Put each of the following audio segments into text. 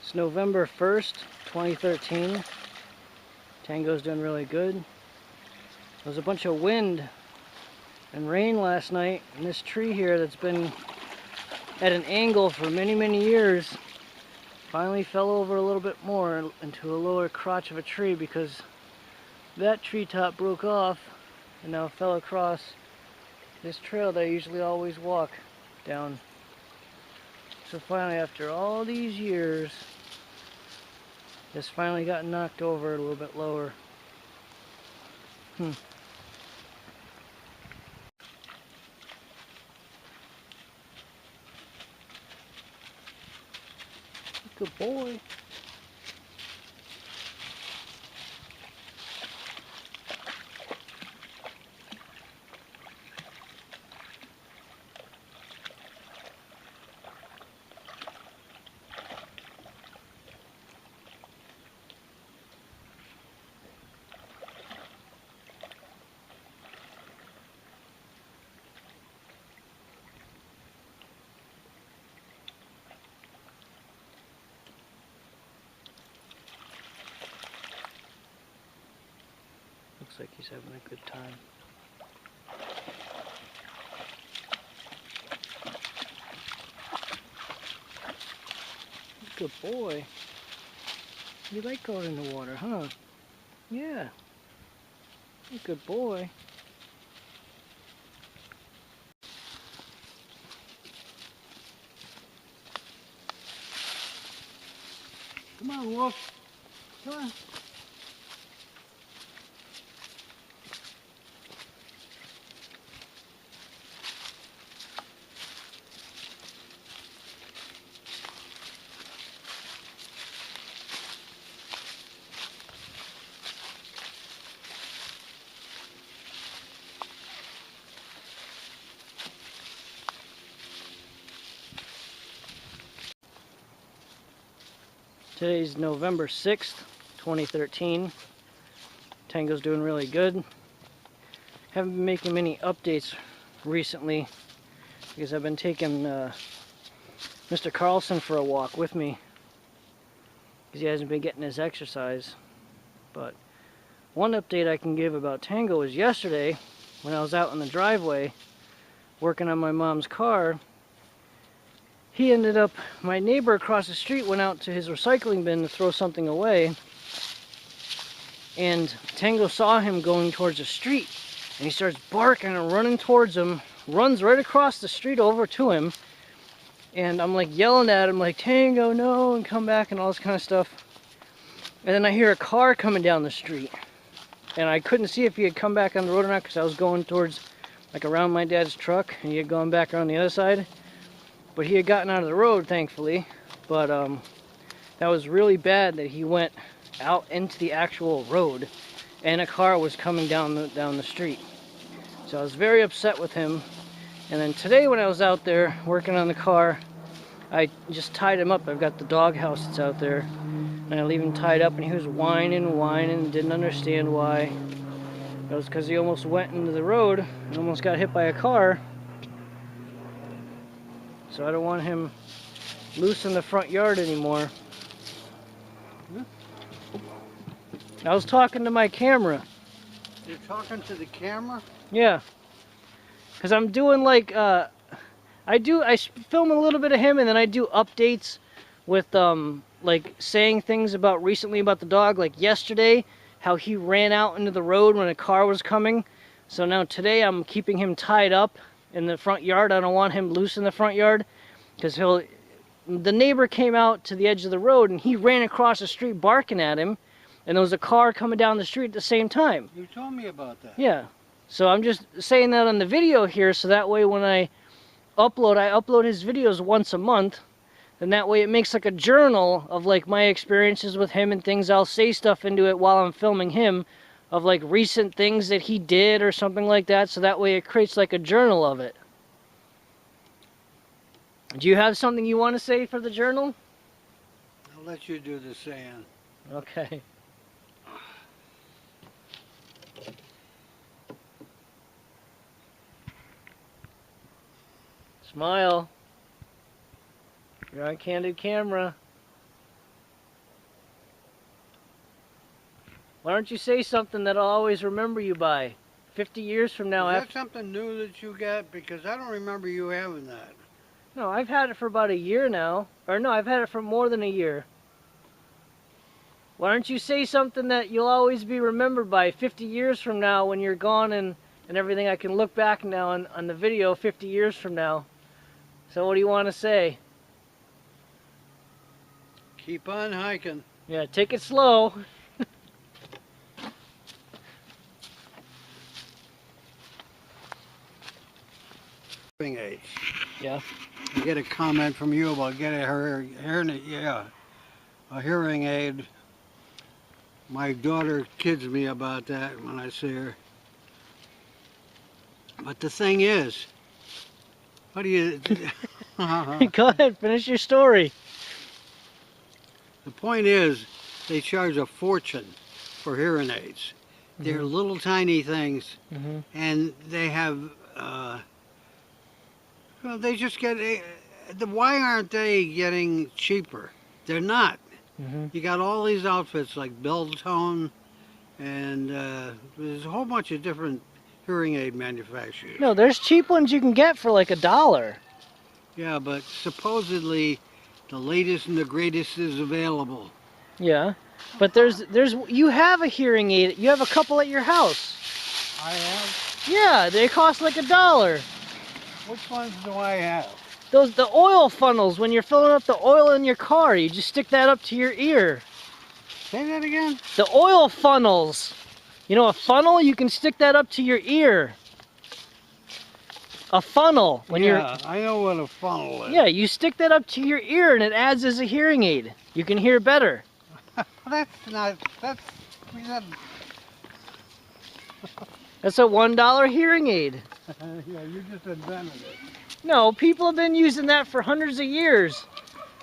It's November 1st, 2013. Tango's doing really good. There was a bunch of wind and rain last night, and this tree here that's been at an angle for many years finally fell over a little bit more into a lower crotch of a tree because that treetop broke off and now fell across this trail that I usually always walk down. So finally, after all these years, this finally got knocked over a little bit lower. Good boy. Looks like he's having a good time. Good boy. You like going in the water, huh? Yeah. Good boy. Come on, Wolf. Come on. Today's November 6th, 2013. Tango's doing really good. Haven't been making many updates recently because I've been taking Mr. Carlson for a walk with me because he hasn't been getting his exercise. But one update I can give about Tango is yesterday when I was out in the driveway working on my mom's car. He ended up, my neighbor across the street went out to his recycling bin to throw something away, and Tango saw him going towards the street, and he starts barking and running towards him, runs right across the street over to him, and I'm like yelling at him like, Tango, no, and come back and all this kind of stuff. And then I hear a car coming down the street, and I couldn't see if he had come back on the road or not because I was going towards, like around my dad's truck, and he had gone back around the other side. But he had gotten out of the road, thankfully. But that was really bad that he went out into the actual road and a car was coming down the street. So I was very upset with him. And then today when I was out there working on the car, I just tied him up. I've got the dog house that's out there, and I leave him tied up, and he was whining, didn't understand why. It was because he almost went into the road and almost got hit by a car. So I don't want him loose in the front yard anymore. I was talking to my camera. You're talking to the camera? Yeah. Because I'm doing like, I film a little bit of him, and then I do updates with like saying things about recently about the dog. Like yesterday, how he ran out into the road when a car was coming. So now today I'm keeping him tied up in the front yard. I don't want him loose in the front yard because the neighbor came out to the edge of the road and he ran across the street barking at him, and there was a car coming down the street at the same time. You told me about that. Yeah. So I'm just saying that on the video here so that way when I upload his videos once a month, and that way it makes like a journal of like my experiences with him and things. I'll say stuff into it while I'm filming him of like recent things that he did or something like that, so that way it creates like a journal of it. Do you have something you want to say for the journal? I'll let you do the saying. Okay. Smile. You're on candid camera. Why don't you say something that I'll always remember you by? 50 years from now. Is that something new that you got? Because I don't remember you having that. No, I've had it for about a year now. Or no, I've had it for more than a year. Why don't you say something that you'll always be remembered by 50 years from now when you're gone and everything? I can look back now on the video 50 years from now. So what do you want to say? Keep on hiking. Yeah, take it slow. Hearing aids. Yeah. I get a comment from you about getting a hearing aid. My daughter kids me about that when I see her. But the thing is, what do you... Go ahead, finish your story. The point is, they charge a fortune for hearing aids. They're Mhm. little tiny things, Mhm. and they have, well, they just get, why aren't they getting cheaper? They're not. Mhm. You got all these outfits like Beltone, and there's a whole bunch of different hearing aid manufacturers. No, there's cheap ones you can get for like $1. Yeah, but supposedly the latest and the greatest is available. Yeah, but there's you have a hearing aid. You have a couple at your house. I have? Yeah, they cost like $1. Which ones do I have? The oil funnels when you're filling up the oil in your car. You just stick that up to your ear. Say that again? The oil funnels. You know a funnel? You can stick that up to your ear. A funnel when Yeah, I know what a funnel is. Yeah, you stick that up to your ear and it adds as a hearing aid. You can hear better. That's not, That's a $1 hearing aid. yeah, you just invented it. No, people have been using that for hundreds of years.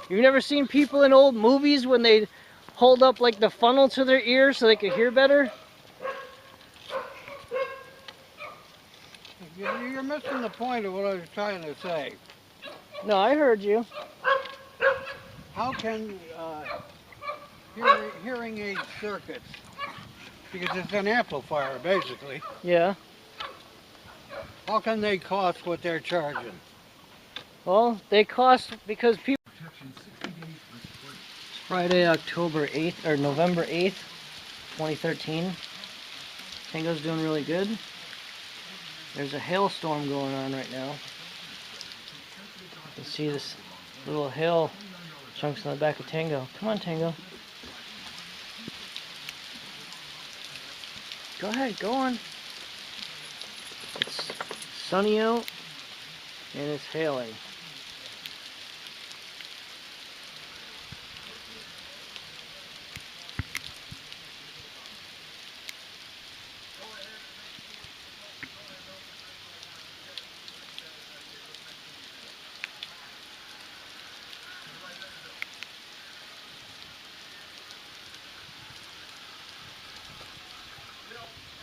You've never seen people in old movies when they hold up like the funnel to their ear so they could hear better? You're missing the point of what I was trying to say. No, I heard you. How can hearing aid circuits, because it's an amplifier basically, Yeah. how can they cost what they're charging? Well, they cost because people... It's Friday, October 8th, or November 8th, 2013. Tango's doing really good. There's a hailstorm going on right now. You can see this little hail chunks on the back of Tango. Come on, Tango. Go ahead, go on. It's sunny out and it's hailing.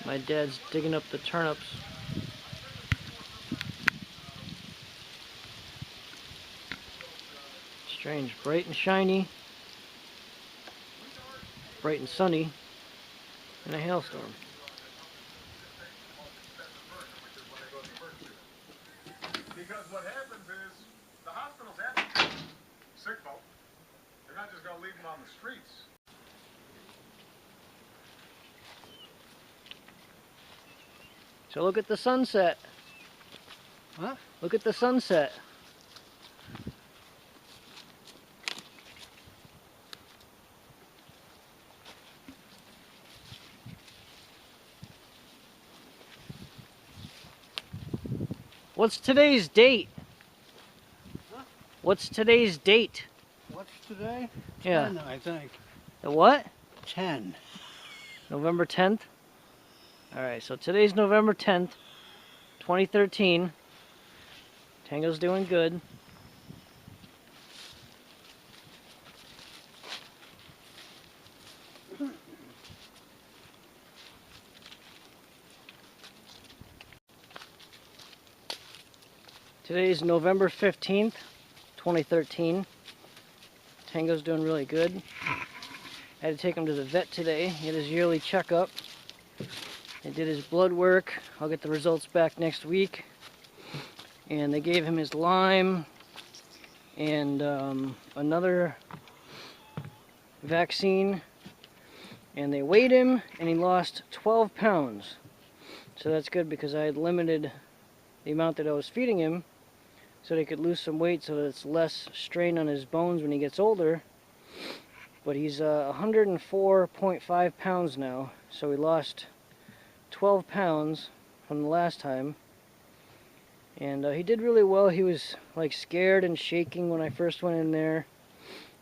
My dad's digging up the turnips. Strange, bright and shiny, bright and sunny, in a hailstorm. Because what happens is the hospitals have sick folk. They're not just going to leave them on the streets. So look at the sunset. Huh? Look at the sunset. What's today's date? Huh? What's today's date? What's today? Yeah. 10, I think. The what? 10. November 10th? Alright, so today's November 10th, 2013. Tango's doing good. Today's November 15th, 2013. Tango's doing really good. I had to take him to the vet today. He had his yearly checkup. They did his blood work. I'll get the results back next week. And they gave him his Lyme and another vaccine. And they weighed him, and he lost 12 pounds. So that's good because I had limited the amount that I was feeding him so they could lose some weight so that it's less strain on his bones when he gets older. But he's 104.5 pounds now, so he lost 12 pounds from the last time. And he did really well. He was like scared and shaking when I first went in there.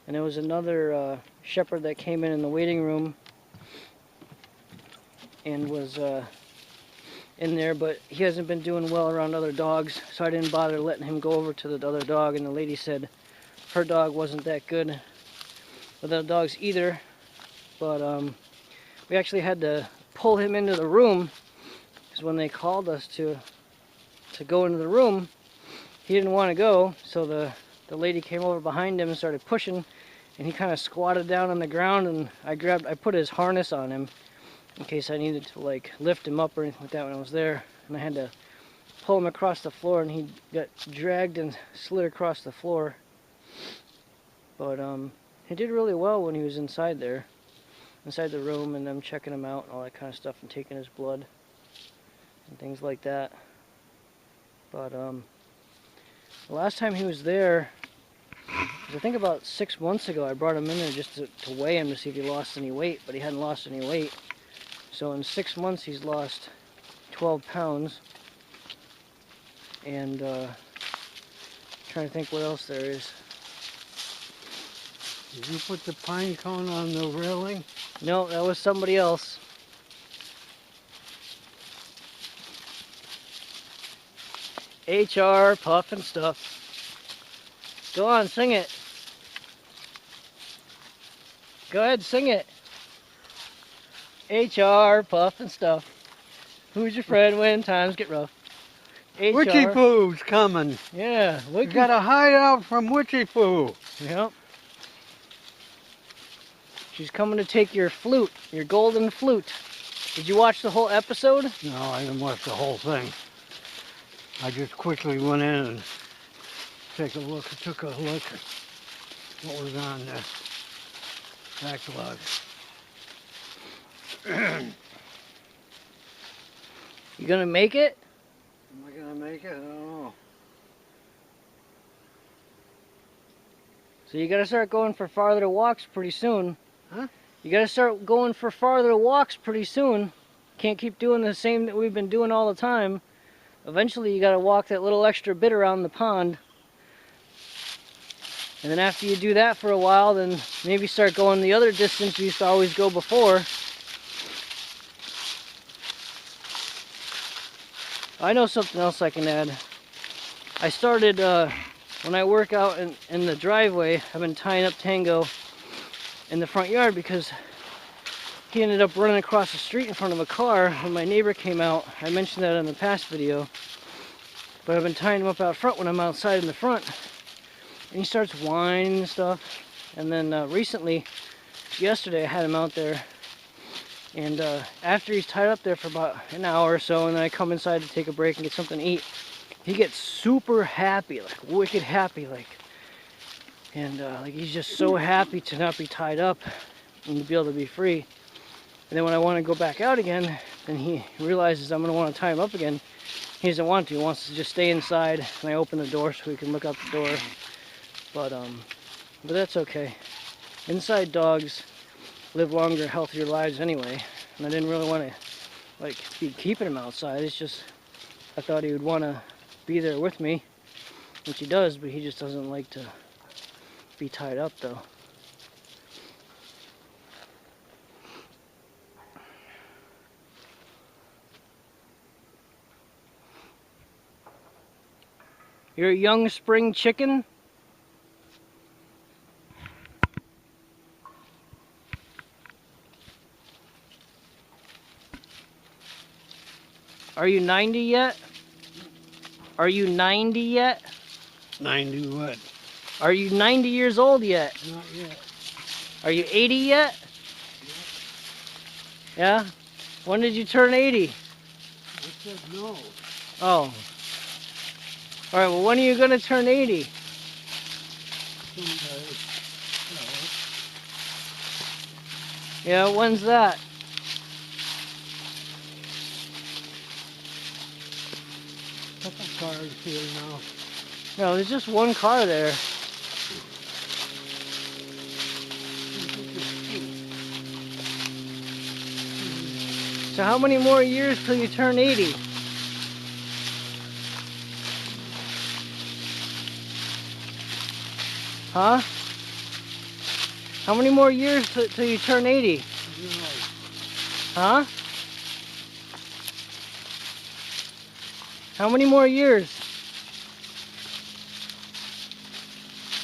And there was another shepherd that came in the waiting room and was in there, but he hasn't been doing well around other dogs, so I didn't bother letting him go over to the other dog. And the lady said her dog wasn't that good with other dogs either. But we actually had to pull him into the room because when they called us to go into the room, he didn't want to go. So the lady came over behind him and started pushing, and he kind of squatted down on the ground, and I put his harness on him in case I needed to like lift him up or anything like that when I was there. And I had to pull him across the floor, and he got dragged and slid across the floor. But he did really well when he was inside there, inside the room, and them checking him out and all that kind of stuff and taking his blood and things like that. But the last time he was there, I think about 6 months ago, I brought him in there just to weigh him to see if he lost any weight, but he hadn't lost any weight. So in 6 months he's lost 12 pounds. And trying to think what else there is. Did you put the pine cone on the railing? No, that was somebody else. HR, puff and stuff. Go on, sing it. Go ahead, sing it. HR, puff and stuff. Who's your friend when times get rough? HR. Witchy Poo's coming. Yeah, We got a hideout from Witchy Poo. Yep. She's coming to take your flute, your golden flute. Did you watch the whole episode? No, I didn't watch the whole thing. I just quickly went in and took a look at what was on the backlog. You gonna make it? Am I gonna make it? I don't know. So you gotta start going for farther walks pretty soon. Huh? You gotta start going for farther walks pretty soon. Can't keep doing the same that we've been doing all the time. Eventually you gotta walk that little extra bit around the pond. And then after you do that for a while, then maybe start going the other distance you used to always go before. I know something else I can add. I started, when I work out in the driveway, I've been tying up Tango in the front yard because he ended up running across the street in front of a car when my neighbor came out. I mentioned that in the past video. But I've been tying him up out front when I'm outside in the front. And he starts whining and stuff. And then recently, yesterday I had him out there. And after he's tied up there for about an hour or so, and then I come inside to take a break and get something to eat, he gets super happy, like wicked happy, like. And like he's just so happy to not be tied up and to be able to be free. And then when I want to go back out again, then he realizes I'm going to want to tie him up again. He doesn't want to. He wants to just stay inside, and I open the door so he can look out the door. But that's okay. Inside dogs live longer, healthier lives anyway. And I didn't really want to like be keeping him outside. It's just I thought he would want to be there with me, which he does, but he just doesn't like to be tied up though. You're a young spring chicken? Are you 90 yet? Are you 90 yet? 90 what? Are you 90 years old yet? Not yet. Are you 80 yet? Yeah? When did you turn 80? I said no. Oh. Alright, well when are you gonna turn 80? Someday. Yeah, when's that? Couple cars here now. No, there's just one car there. So how many more years till you turn 80? Huh? How many more years till you turn 80? Huh? How many more years?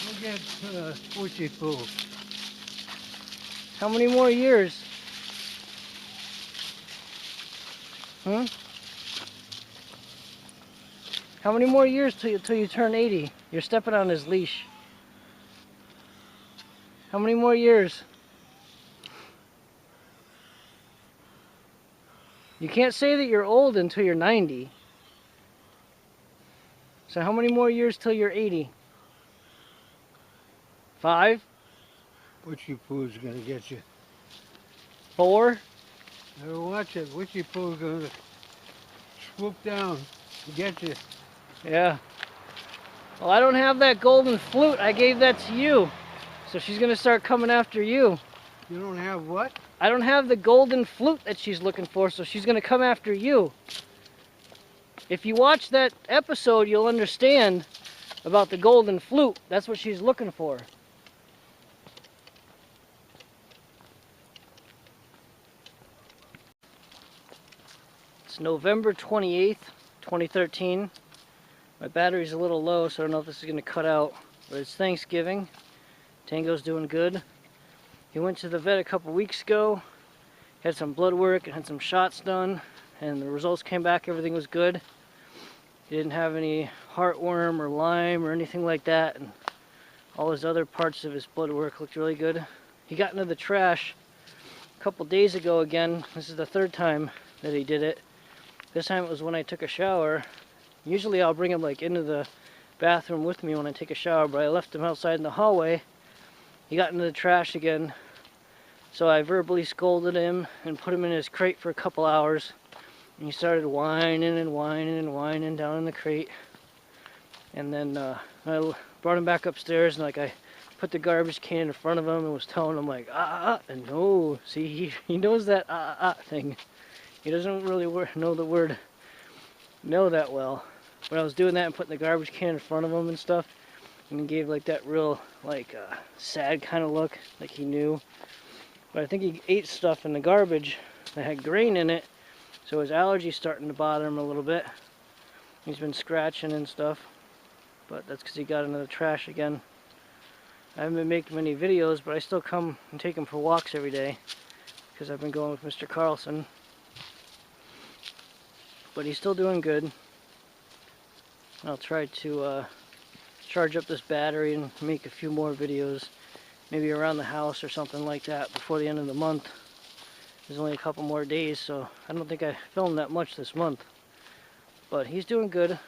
Look at Witchy Poo. How many more years? Hmm? How many more years till you turn 80? You're stepping on his leash. How many more years? You can't say that you're old until you're 90. So how many more years till you're 80? 5? Witchy Poo's gonna get you. 4? Better watch it. Witchy Poo's gonna swoop down and get you. Yeah. Well, I don't have that golden flute. I gave that to you. So she's gonna start coming after you. You don't have what? I don't have the golden flute that she's looking for, so she's gonna come after you. If you watch that episode, you'll understand about the golden flute. That's what she's looking for. It's November 28th, 2013. My battery's a little low, so I don't know if this is going to cut out. But it's Thanksgiving. Tango's doing good. He went to the vet a couple weeks ago. Had some blood work and had some shots done. And the results came back, everything was good. He didn't have any heartworm or Lyme or anything like that. And all his other parts of his blood work looked really good. He got into the trash a couple days ago again. This is the third time that he did it. This time it was when I took a shower. Usually I'll bring him like into the bathroom with me when I take a shower, but I left him outside in the hallway. He got into the trash again. So I verbally scolded him and put him in his crate for a couple hours. And he started whining and whining and whining down in the crate. And then I brought him back upstairs and like I put the garbage can in front of him and was telling him like and no, see he knows that thing. He doesn't really know the word no that well. But I was doing that and putting the garbage can in front of him and stuff, and he gave like that real like sad kind of look, like he knew. But I think he ate stuff in the garbage that had grain in it, so his allergy's starting to bother him a little bit. He's been scratching and stuff, but that's because he got into the trash again. I haven't been making many videos, but I still come and take him for walks every day because I've been going with Mr. Carlson. But he's still doing good. I'll try to charge up this battery and make a few more videos, maybe around the house or something like that before the end of the month. There's only a couple more days, so I don't think I filmed that much this month. But he's doing good.